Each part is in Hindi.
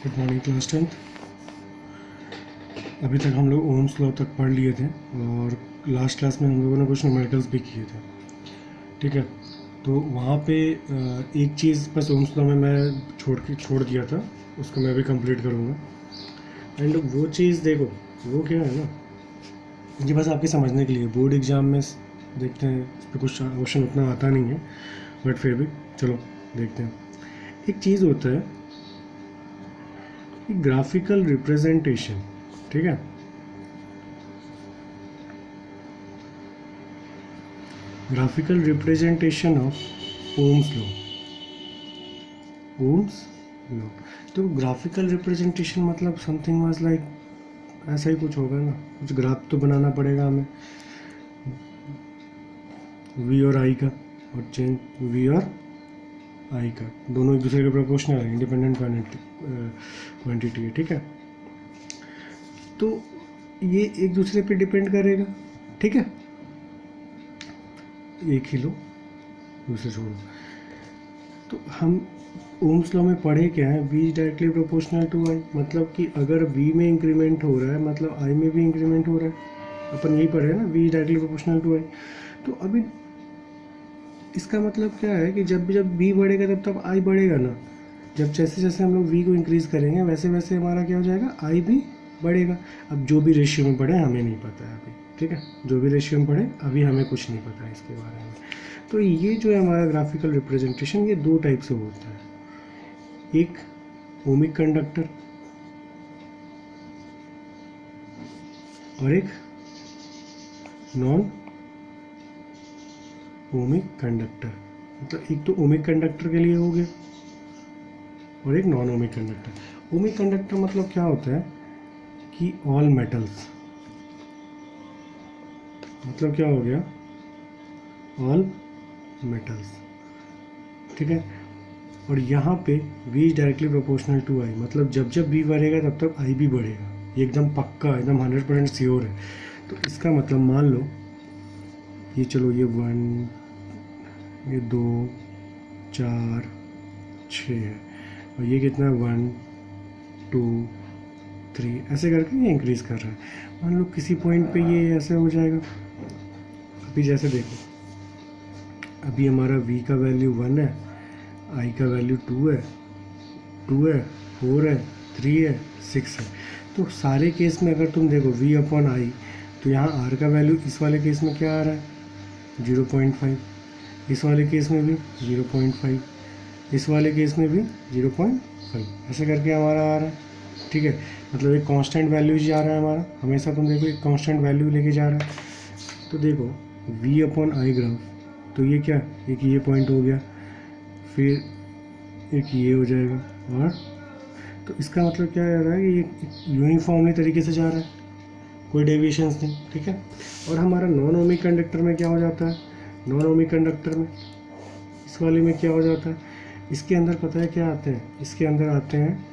Good morning class 10th। अभी तक हम लोग ओम्स लॉ तक पढ़ लिए थे और लास्ट क्लास में हम लोगों ने कुछ न्यूमेरिकल्स भी किए थे। ठीक है, तो वहाँ पे एक चीज़ बस ओम्स लॉ में मैं छोड़ दिया था, उसको मैं भी कंप्लीट करूँगा। एंड वो चीज़ देखो, वो क्या है ना, ये बस आपके समझने के लिए बोर्ड एग्ज़ाम में देखते हैं, इस पर कुछ क्वेश्चन उतना आता नहीं है, बट फिर भी चलो देखते हैं। एक चीज़ होता है ग्राफिकल रिप्रेजेंटेशन। ठीक है, graphical representation of Ohm's law. Ohm's law, तो ग्राफिकल रिप्रेजेंटेशन मतलब समथिंग वाज लाइक ऐसा ही कुछ होगा ना, कुछ ग्राफ तो बनाना पड़ेगा हमें वी और आई का, और चेंज वी और आई का दोनों एक दूसरे के प्रोपोर्शनल है, इंडिपेंडेंट क्वांटिटी है। ठीक है, तो ये एक दूसरे पे डिपेंड करेगा। ठीक है, एक ही लो, दूसरे छोड़ो। तो हम ओम्स लॉ में पढ़े क्या है, v is directly proportional to I, मतलब कि अगर v में इंक्रीमेंट हो रहा है मतलब i में भी इंक्रीमेंट हो रहा है। अपन यही पढ़े ना, v is directly proportional to I. तो अभी इसका मतलब क्या है कि जब v बढ़ेगा तब i बढ़ेगा ना। जब जैसे जैसे हम लोग v को इंक्रीज़ करेंगे वैसे वैसे हमारा क्या हो जाएगा, i भी बढ़ेगा। अब जो भी रेशियो में पढ़े हमें नहीं पता है अभी, ठीक है, जो भी रेशियो में पढ़े अभी हमें कुछ नहीं पता है इसके बारे में। तो ये जो है हमारा ग्राफिकल रिप्रेजेंटेशन, ये दो टाइप से होता है, एक ओमिक कंडक्टर और एक नॉन ओमिक कंडक्टर। मतलब एक तो ओमिक कंडक्टर के लिए हो गया और एक non ohmic conductor. Ohmic conductor मतलब क्या होता है कि ऑल मेटल्स, मतलब क्या हो गया, ऑल मेटल्स। ठीक है, और यहाँ पे v is directly proportional to i, मतलब जब जब v बढ़ेगा तब तब i भी बढ़ेगा। ये एकदम पक्का, एकदम 100% श्योर है। तो इसका मतलब मान लो ये, चलो ये 1, ये 2, 4, 6 है, और ये कितना है 1, 2, 3, ऐसे करके ये इंक्रीज़ कर रहा है। मान लो किसी पॉइंट पे ये ऐसे हो जाएगा। अभी जैसे देखो, अभी हमारा v का वैल्यू 1 है, i का वैल्यू 2 है, 4 है, 3 है, 6 है। तो सारे केस में अगर तुम देखो v अपॉन आई, तो यहाँ r का वैल्यू इस वाले केस में क्या आ रहा है 0.5, इस वाले केस में भी 0.5, इस वाले केस में भी 0.5, ऐसे करके हमारा आ रहा है। ठीक है, मतलब एक कांस्टेंट वैल्यू जा रहा है हमारा, हमेशा तुम देखो एक कांस्टेंट वैल्यू लेके जा रहा है। तो देखो v अपॉन आई ग्राफ, तो ये क्या, एक ये पॉइंट हो गया, फिर एक ये हो जाएगा, और तो इसका मतलब क्या हो रहा है कि ये यूनिफॉर्मली तरीके से जा रहा है, कोई डेविएशंस नहीं। ठीक है, और हमारा नॉन ओमिक कंडक्टर में क्या हो जाता है, नॉन ओमिक कंडक्टर में इस वाले में क्या हो जाता है, इसके अंदर पता है क्या आते हैं, इसके अंदर आते हैं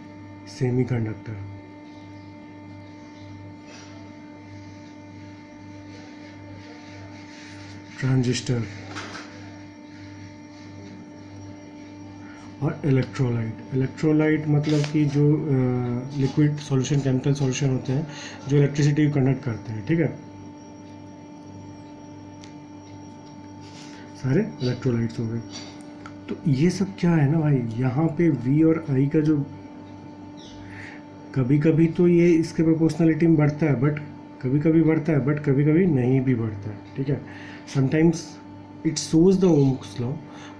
सेमी कंडक्टर। ट्रांजिस्टर और इलेक्ट्रोलाइट। इलेक्ट्रोलाइट मतलब कि जो लिक्विड सॉल्यूशन, केमिकल सॉल्यूशन होते हैं जो इलेक्ट्रिसिटी को कंडक्ट करते हैं। ठीक है, सारे इलेक्ट्रोलाइट्स हो गए। तो ये सब क्या है ना भाई, यहाँ पे v और i का जो कभी कभी तो ये इसके प्रोपोर्शनलिटी में बढ़ता है, बट कभी कभी बढ़ता है, बट कभी कभी नहीं भी बढ़ता है। ठीक है, sometimes it shows the Ohm's law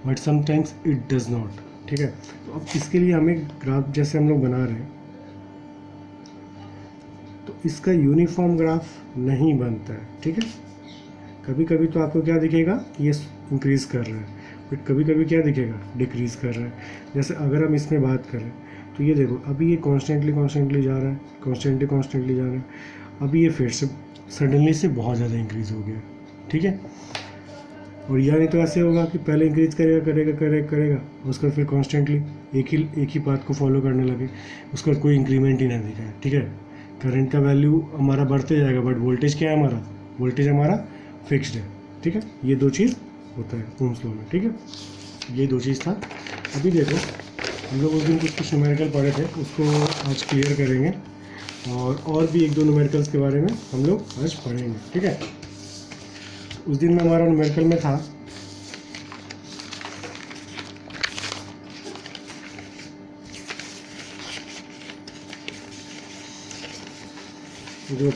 but sometimes it does not. ठीक है, तो अब इसके लिए हमें ग्राफ जैसे हम लोग बना रहे हैं, तो इसका यूनिफॉर्म ग्राफ नहीं बनता है। ठीक है, कभी कभी तो आपको क्या दिखेगा कि ये इंक्रीज़ कर रहा है, बट कभी कभी क्या दिखेगा, डिक्रीज़ कर रहा है। जैसे अगर हम इसमें बात करें तो ये देखो, अभी ये कॉन्स्टेंटली जा रहा है, कॉन्स्टेंटली जा रहा है। अभी ये फिर से सडनली से बहुत ज़्यादा इंक्रीज़ हो गया। ठीक है, और या नहीं तो ऐसे होगा कि पहले इंक्रीज़ करेगा उसके बाद फिर कॉन्स्टेंटली एक ही बात को फॉलो करने लगे, उसके बाद कोई इंक्रीमेंट ही नहीं दिखा है। ठीक है, करंट का वैल्यू हमारा बढ़ते जाएगा, बट वोल्टेज क्या है हमारा, वोल्टेज हमारा फिक्स्ड है। ठीक है, ये दो चीज़ होता है ओम्स लॉ में। ठीक है, ये दो चीज़ था। अभी देखो हम लोग उस दिन कुछ न्यूमेरिकल पढ़े थे, उसको आज क्लियर करेंगे और भी एक दो न्यूमेरिकल्स के बारे में हम लोग आज पढ़ेंगे, ठीक है। उस दिन में हमारा न्यूमेरिकल में था जो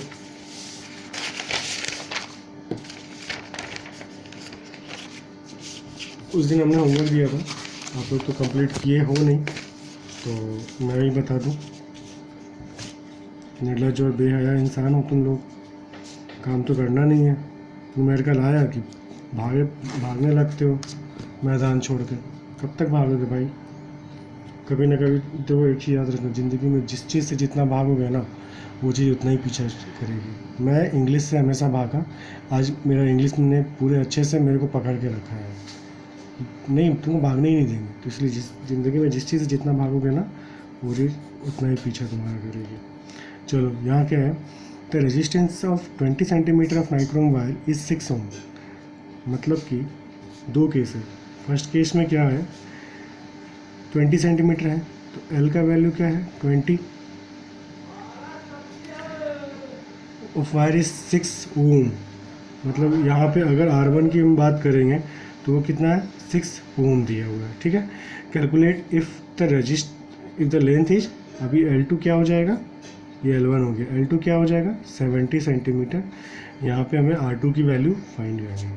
उस दिन हमने होमवर्क दिया था, आप लोग तो कंप्लीट किए हो नहीं, तो मैं ही बता दूं, निर्लज और बेहया इंसान हो तुम लोग, काम तो करना नहीं है। न्यूमेरिकल आया कि भागने लगते हो मैदान छोड़ के। कब तक भागोगे भाई? कभी ना कभी तो एक ही याद रखना, ज़िंदगी में जिस चीज़ से जितना भागोगे ना, वो चीज़ उतना ही पीछा करेगी। मैं इंग्लिश से हमेशा भागा, आज मेरा इंग्लिश ने पूरे अच्छे से मेरे को पकड़ के रखा है। नहीं, तुमको भागने ही नहीं देंगे, तो इसलिए ज़िंदगी में जिस चीज़ से जितना भागोगे ना, वो चीज़ उतना ही पीछा तुम्हारा करेगी। चलो, यहाँ क्या है, the resistance of 20 centimetre of nichrome wire is 6 ओम। मतलब कि दो केस है। फर्स्ट केस में क्या है, 20 सेंटीमीटर है, तो एल का वैल्यू क्या है, 20 ऑफ वायर इज 6 ओम। मतलब यहाँ पे अगर R1 की हम बात करेंगे तो वो कितना है, 6 ओम दिया हुआ है, ठीक है। Calculate if the length is, अभी L2 क्या हो जाएगा, ये L1 हो गया, L2 क्या हो जाएगा 70 सेंटीमीटर। यहाँ पे हमें R2 की वैल्यू फाइंड करनी है।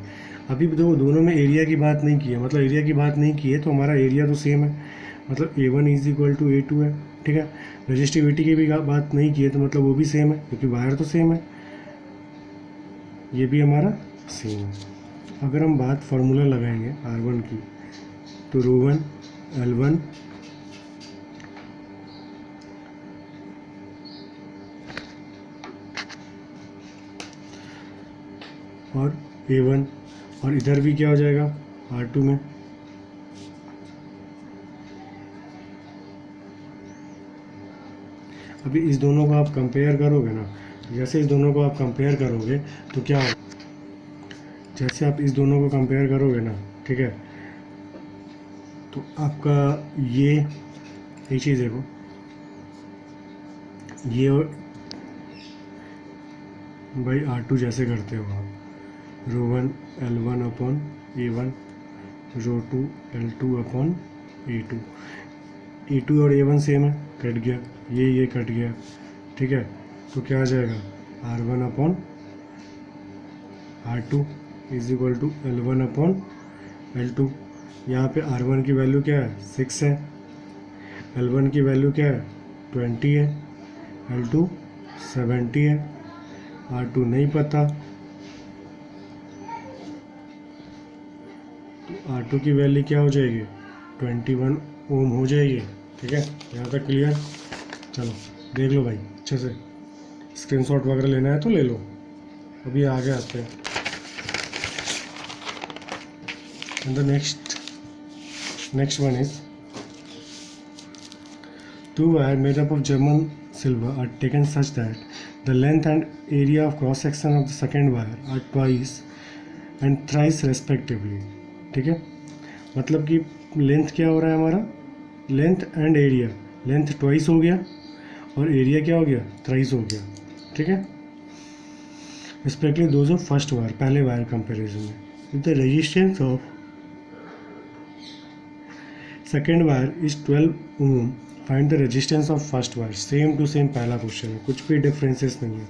अभी दोनों में एरिया की बात नहीं की है, मतलब एरिया की बात नहीं की है तो हमारा एरिया तो सेम है, मतलब A1 is equal to A2 है, ठीक है। रजिस्टिविटी की भी बात नहीं की है तो मतलब वो भी सेम है, क्योंकि वायर तो सेम है, ये भी हमारा सेम है। अगर हम बात फार्मूला लगाएंगे R1 की, तो ρ1 L1 और A1, और इधर भी क्या हो जाएगा R2 में, अभी इस दोनों को आप कंपेयर करोगे ना, जैसे इस दोनों को आप कंपेयर करोगे तो क्या होगा, जैसे आप इस दोनों को कंपेयर करोगे ना, ठीक है, तो आपका ये चीज़ देखो, ये और भाई R2 जैसे करते हो आप, ρ1 L1 upon A1, ρ2 L2 upon A2, A2 और A1 सेम है, कट गया, ये कट गया, ठीक है। तो क्या आ जाएगा, R1 upon R2 is equal to L1 upon L2। यहाँ पे R1 की वैल्यू क्या है, 6 है, L1 की वैल्यू क्या है, 20 है, L2 70 है, R2 नहीं पता, तो R2 की वैल्यू क्या हो जाएगी, 21 ओम हो जाएगी, ठीक है। यहाँ तक क्लियर? चलो देख लो भाई अच्छे से, स्क्रीनशॉट वगैरह लेना है तो ले लो। अभी आगे आते हैं, and the next one is, two wire made up of German silver are taken such that the length and area of cross section of the second wire are twice and thrice respectively, ठीक है। मतलब कि लेंथ क्या हो रहा है हमारा, length and area, length twice हो गया और एरिया क्या हो गया, थ्राइस हो गया, ठीक है। Respectively those of first wire, पहले वायर कंपेरिजन में, with the resistance of second wire is 12 ohm, find the resistance of first wire. Same to same पहला क्वेश्चन है, कुछ भी डिफरेंसेस नहीं है।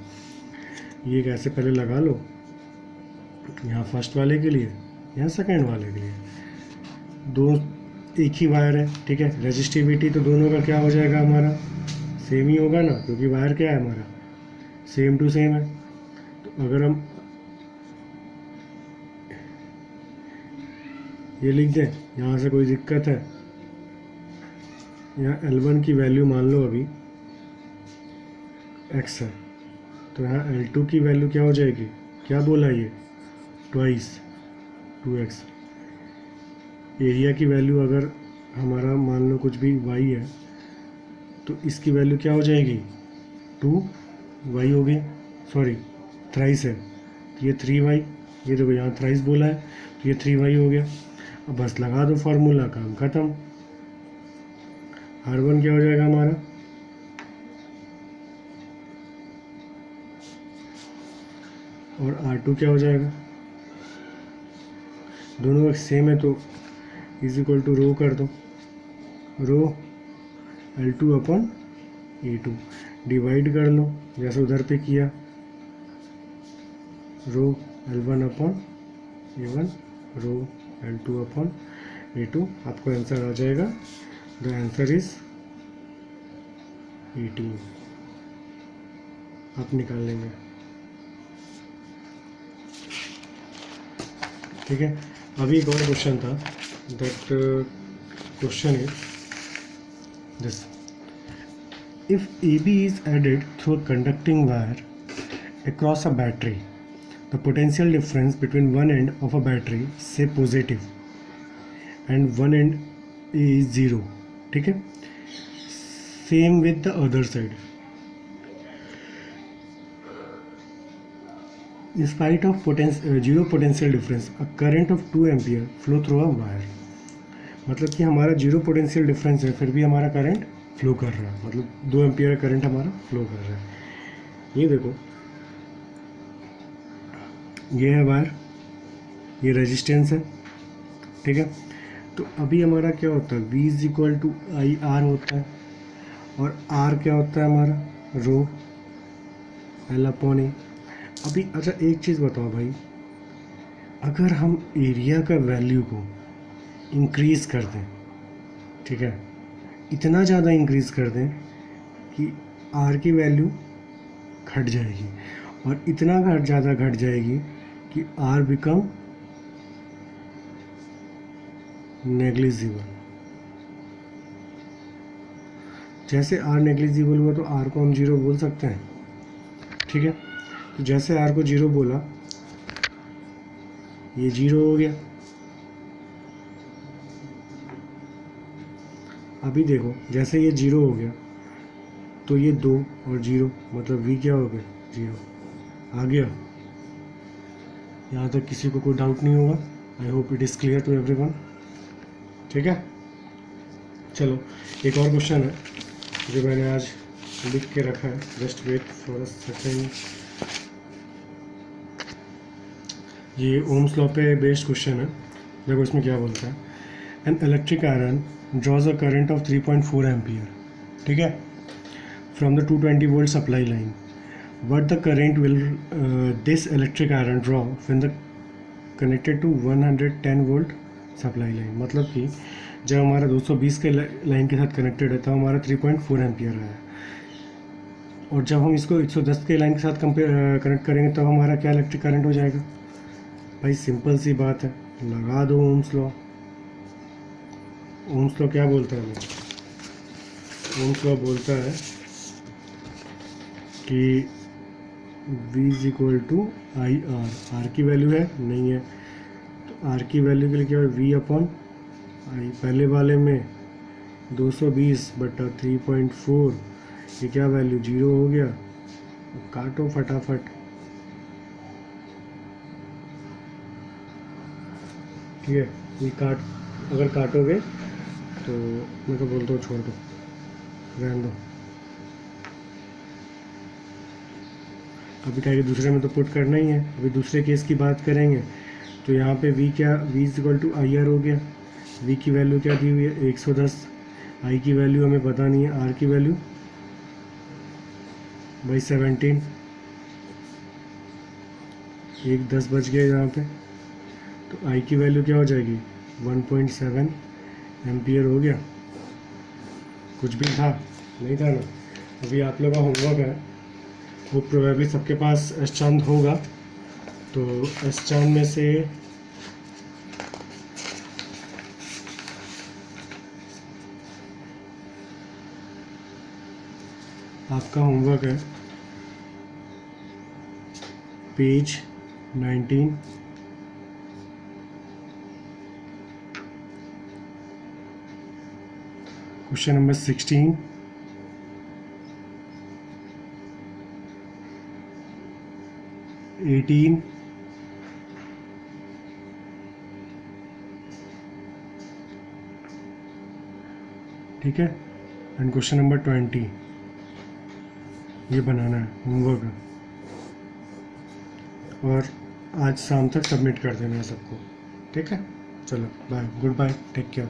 ये कैसे पहले लगा लो, यहाँ फर्स्ट वाले के लिए, यहाँ सेकेंड वाले के लिए, दो एक ही वायर है, ठीक है। रेजिस्टिविटी तो दोनों का क्या हो जाएगा, हमारा सेम ही होगा ना, क्योंकि वायर क्या है हमारा, सेम टू सेम है। तो अगर हम ये लिख दें, यहाँ से कोई दिक्कत है, यहाँ L1 की वैल्यू मान लो अभी x है, तो यहाँ L2 की वैल्यू क्या हो जाएगी, क्या बोला ये, ट्वाइस 2x। एरिया की वैल्यू अगर हमारा मान लो कुछ भी y है, तो इसकी वैल्यू क्या हो जाएगी, 2y होगी, सॉरी थ्राइस है, तो ये 3y, ये देखो यहाँ थ्राइस बोला है तो ये 3y हो गया। अब बस लगा दो फार्मूला, काम ख़त्म। R1 क्या हो जाएगा हमारा, और R2 क्या हो जाएगा, दोनों सेम है तो इज इक्वल टू रो कर दो, रो L2 अपॉन A2, डिवाइड कर लो जैसे उधर पे किया, रो L1 अपॉन A1, रो L2 अपॉन A2, आपको आंसर आ जाएगा, द आंसर इज 18, आप निकाल लेंगे। ठीक है, अभी एक और क्वेश्चन था, that question is this, if AB is added through a conducting wire across a battery, the potential difference between one end of a battery, say positive, and one end is 0, ठीक है, same with the other side. In spite of zero potential difference, a current of 2 ampere flow through a wire. मतलब कि हमारा जीरो पोटेंशियल डिफरेंस है फिर भी हमारा करंट फ्लो कर रहा है, मतलब 2 एम्पियर का करंट हमारा फ्लो कर रहा है। ये देखो, ये है वायर, ये रेजिस्टेंस है, ठीक है। तो अभी हमारा क्या होता है, V is equal to I R होता है, और R क्या होता है हमारा, रो L अपॉन ए। अभी अच्छा एक चीज़ बताओ भाई, अगर हम एरिया का वैल्यू को इंक्रीज़ कर दें, ठीक है, इतना ज़्यादा इंक्रीज़ कर दें कि R की वैल्यू घट जाएगी, और इतना ज़्यादा घट जाएगी कि R बिकम नेग्लिजिबल। जैसे R नेग्लिजिबल हुआ तो R को हम जीरो बोल सकते हैं, ठीक है। तो जैसे R को जीरो बोला, ये जीरो हो गया। अभी देखो, जैसे ये जीरो हो गया तो ये 2 और 0 मतलब V क्या हो गया, जीरो आ गया। यहाँ तक किसी को कोई डाउट नहीं होगा, I hope it is clear to everyone, ठीक है। चलो एक और क्वेश्चन है जो मैंने आज लिख के रखा है, just wait for a second. ये ओम्स लॉ पे बेस्ड क्वेश्चन है, देखो इसमें क्या बोलता है, an electric iron draws a current of 3.4 ampere, ठीक है, from the 220 volt supply line, what the current will this electric iron draw when the connected to 110 volt supply line. मतलब कि जब हमारा 220 के लाइन के साथ कनेक्टेड है तब हमारा 3.4 एम्पियर है, और जब हम इसको 110 के लाइन के साथ कनेक्ट करेंगे तब हमारा क्या इलेक्ट्रिक करंट हो जाएगा। भाई सिंपल सी बात है, लगा दो ओम्स लॉ। ओम्स लॉ क्या बोलता है, ओम्स लॉ बोलता है कि V is equal to I R, R की वैल्यू है नहीं है, तो आर की वैल्यू के लिए क्या है, V अपॉन आई, पहले वाले में 220 बटा 3.4, ये क्या वैल्यू, जीरो हो गया, काटो फटाफट, ठीक है। ये अगर काटोगे तो मैं तो बोलता हूँ छोड़ दो, रहने दो, अभी क्या, दूसरे में तो पुट करना ही है। अभी दूसरे केस की बात करेंगे तो यहाँ पे V क्या, V is equal to I R हो गया, V की वैल्यू क्या दी हुई है 110, I की वैल्यू हमें पता नहीं है, R की वैल्यू भाई 17, एक 10 बच गया यहाँ पे, तो I की वैल्यू क्या हो जाएगी 1.7 एम्पियर हो गया। कुछ भी था नहीं था ना। अभी आप लोगों का होमवर्क है, वो प्रोबेबली सबके पास एस चांद होगा, तो एस चांद में से आपका होमवर्क है पेज 19, क्वेश्चन नंबर 16, 18, ठीक है, एंड क्वेश्चन नंबर 20 ये बनाना है होमवर्क, और आज शाम तक सबमिट कर देना है सबको। ठीक है, चलो bye, good bye, take care.